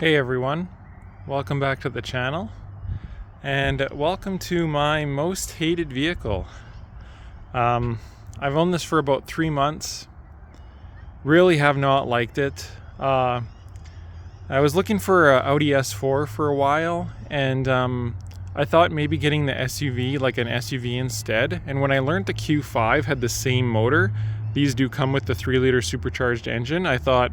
Hey everyone, welcome back to the channel and welcome to my most hated vehicle. I've owned this for about 3 months, really have not liked it. I was looking for an Audi S4 for a while, and I thought maybe getting the SUV, like an SUV instead, and when I learned the Q5 had the same motor, these do come with the 3-liter supercharged engine, I thought,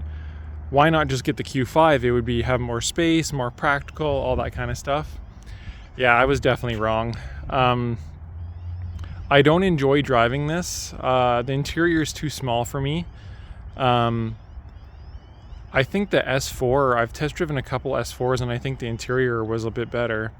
why not just get the Q5? It would have more space, more practical, all that kind of stuff. Yeah, I was definitely wrong. I don't enjoy driving this. The interior is too small for me. I think the S4, I've test driven a couple S4s and I think the interior was a bit better.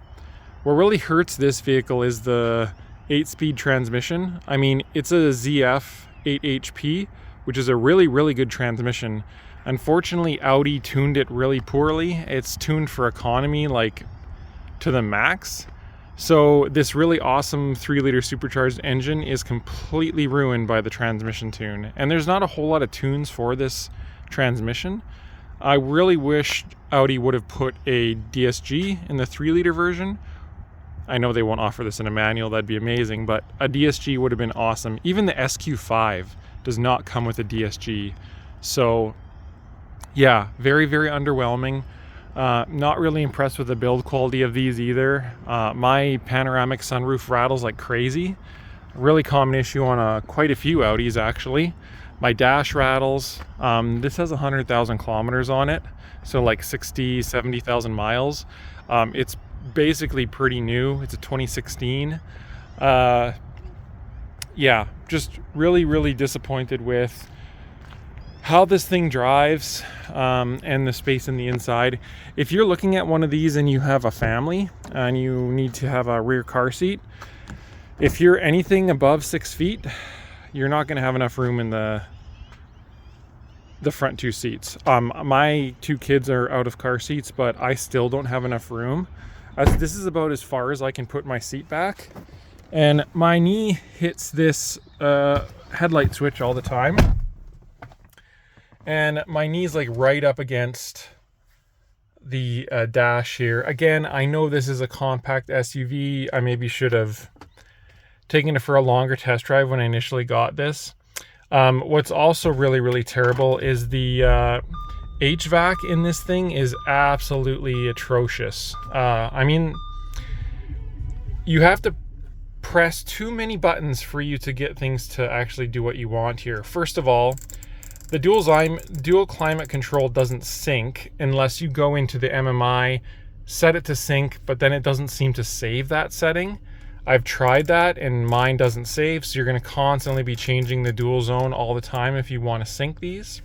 What really hurts this vehicle is the 8-speed transmission. I mean, it's a ZF 8HP, which is a really, really good transmission. Unfortunately, Audi tuned it really poorly. It's tuned for economy, like to the max. So this really awesome 3-liter supercharged engine is completely ruined by the transmission tune. And there's not a whole lot of tunes for this transmission. I really wish Audi would have put a DSG in the 3-liter version. I know they won't offer this in a manual, that'd be amazing, but a DSG would have been awesome. Even the SQ5 does not come with a DSG. So yeah, very, very underwhelming. Not really impressed with the build quality of these either. My panoramic sunroof rattles like crazy. A really common issue on quite a few Audis actually. My dash rattles. This has 100,000 kilometers on it, so like 60, 70,000 miles. It's basically pretty new. It's a 2016. Yeah, just really, really disappointed with how this thing drives and the space in the inside. If you're looking at one of these and you have a family and you need to have a rear car seat, if you're anything above 6 feet, you're not going to have enough room in the front 2 seats. My 2 kids are out of car seats, but I still don't have enough room. This is about as far as I can put my seat back, and my knee hits this headlight switch all the time. And my knee's like right up against the dash here. Again, I know this is a compact SUV. I maybe should have taken it for a longer test drive when I initially got this. What's also really, really terrible is the HVAC in this thing is absolutely atrocious. I mean, you have to press too many buttons for you to get things to actually do what you want here. First of all, the dual climate control doesn't sync unless you go into the MMI, set it to sync, but then it doesn't seem to save that setting. I've tried that and mine doesn't save, so you're going to constantly be changing the dual zone all the time if you want to sync these.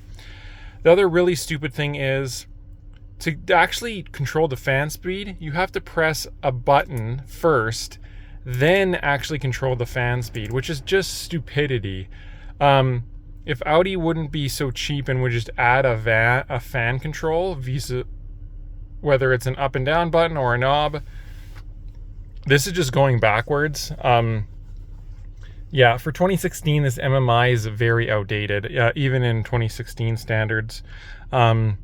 The other really stupid thing is to actually control the fan speed, you have to press a button first, then actually control the fan speed, which is just stupidity. If Audi wouldn't be so cheap and would just add a fan control, whether it's an up and down button or a knob, this is just going backwards. Yeah, for 2016, this MMI is very outdated, even in 2016 standards. I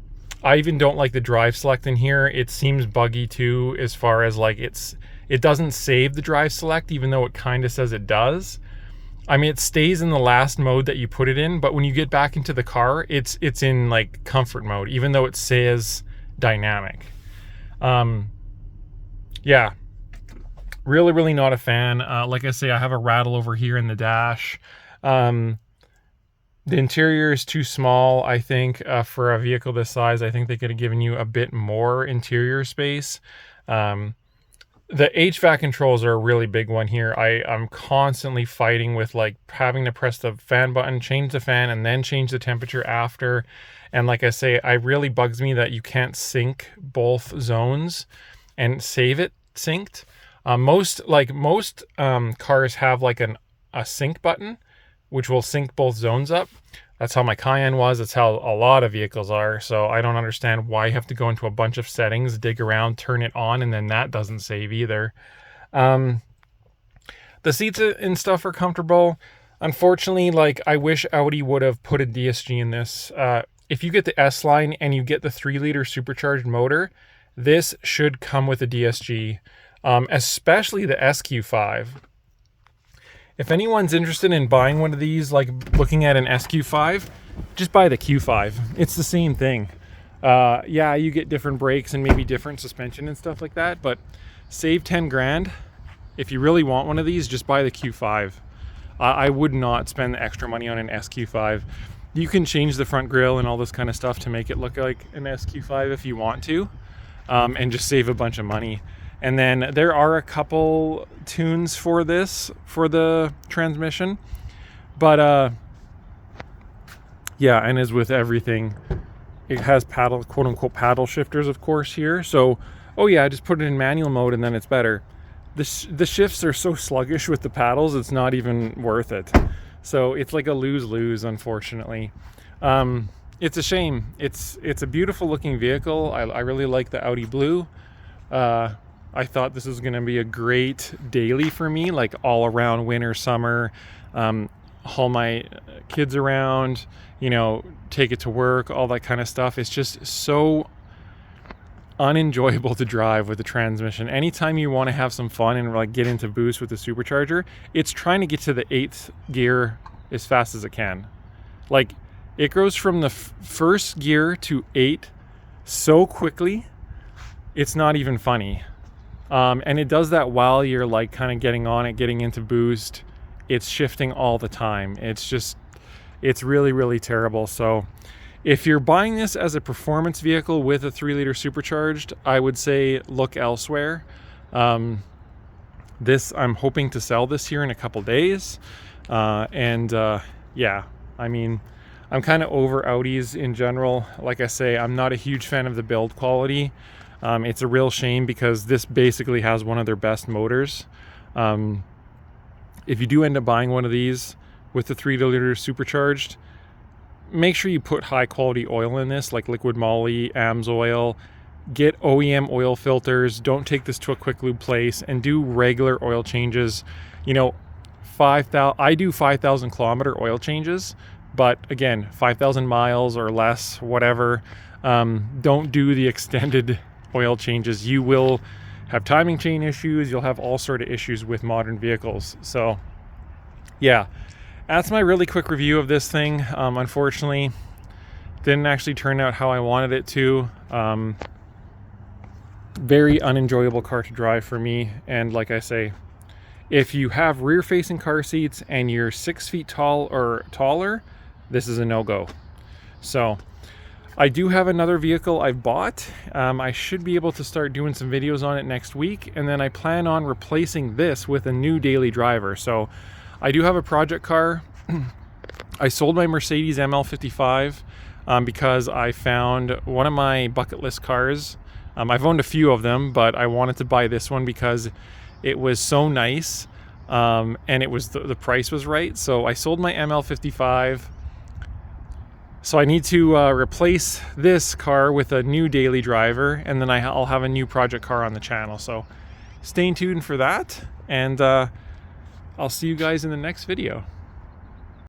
even don't like the drive select in here. It seems buggy too, as far as like it doesn't save the drive select, even though it kind of says it does. I mean, it stays in the last mode that you put it in, but when you get back into the car, it's in like comfort mode, even though it says dynamic. Yeah, really, really not a fan. Like I say, I have a rattle over here in the dash. The interior is too small, I think, for a vehicle this size. I think they could have given you a bit more interior space. The HVAC controls are a really big one here. I'm constantly fighting with like having to press the fan button, change the fan, and then change the temperature after. And like I say, it really bugs me that you can't sync both zones and save it synced. Most cars have like a sync button, which will sync both zones up. That's how my Cayenne was. That's how a lot of vehicles are. So I don't understand why you have to go into a bunch of settings, dig around, turn it on, and then that doesn't save either. The seats and stuff are comfortable. Unfortunately, like I wish Audi would have put a DSG in this. if you get the S-line and you get the 3-liter supercharged motor, this should come with a DSG, especially the SQ5. If anyone's interested in buying one of these, like looking at an SQ5, just buy the Q5. It's the same thing. Yeah, you get different brakes and maybe different suspension and stuff like that, but save 10 grand. If you really want one of these, just buy the Q5. I would not spend the extra money on an SQ5. You can change the front grille and all this kind of stuff to make it look like an SQ5 if you want to, and just save a bunch of money. And then there are a couple tunes for this, for the transmission, but yeah, and as with everything, it has paddle, quote unquote, paddle shifters, of course, here. So, oh yeah, just put it in manual mode and then it's better. The shifts are so sluggish with the paddles, it's not even worth it. So it's like a lose-lose, unfortunately. It's a shame. It's a beautiful looking vehicle. I really like the Audi blue. I thought this was gonna be a great daily for me, like all around winter, summer, haul my kids around, you know, take it to work, all that kind of stuff. It's just so unenjoyable to drive with the transmission. Anytime you want to have some fun and like get into boost with the supercharger, it's trying to get to the 8th gear as fast as it can. Like it goes from the first gear to 8 so quickly, it's not even funny. And it does that while you're like kind of getting on it, getting into boost. It's shifting all the time. It's really, really terrible. So if you're buying this as a performance vehicle with a 3-liter supercharged, I would say look elsewhere. This, I'm hoping to sell this here in a couple days. Yeah, I mean, I'm kind of over Audis in general. Like I say, I'm not a huge fan of the build quality. It's a real shame because this basically has one of their best motors. If you do end up buying one of these with the 3-liter supercharged, make sure you put high quality oil in this, like liquid moly, AMS oil. Get OEM oil filters. Don't take this to a quick lube place, and do regular oil changes. You know, I do 5,000 kilometer oil changes, but again, 5,000 miles or less, whatever. Don't do the extended oil changes. You will have timing chain issues. You'll have all sort of issues with modern vehicles. So yeah, that's my really quick review of this thing. Unfortunately, didn't actually turn out how I wanted it to. Very unenjoyable car to drive for me. And like I say, if you have rear facing car seats and you're 6 feet tall or taller, this is a no-go. So I do have another vehicle I've bought. I should be able to start doing some videos on it next week, and then I plan on replacing this with a new daily driver. So I do have a project car. I sold my Mercedes ML55 because I found one of my bucket list cars. I've owned a few of them, but I wanted to buy this one because it was so nice, and it was the price was right. So I sold my ML55. So I need to replace this car with a new daily driver, and then I'll have a new project car on the channel. So stay tuned for that, and I'll see you guys in the next video.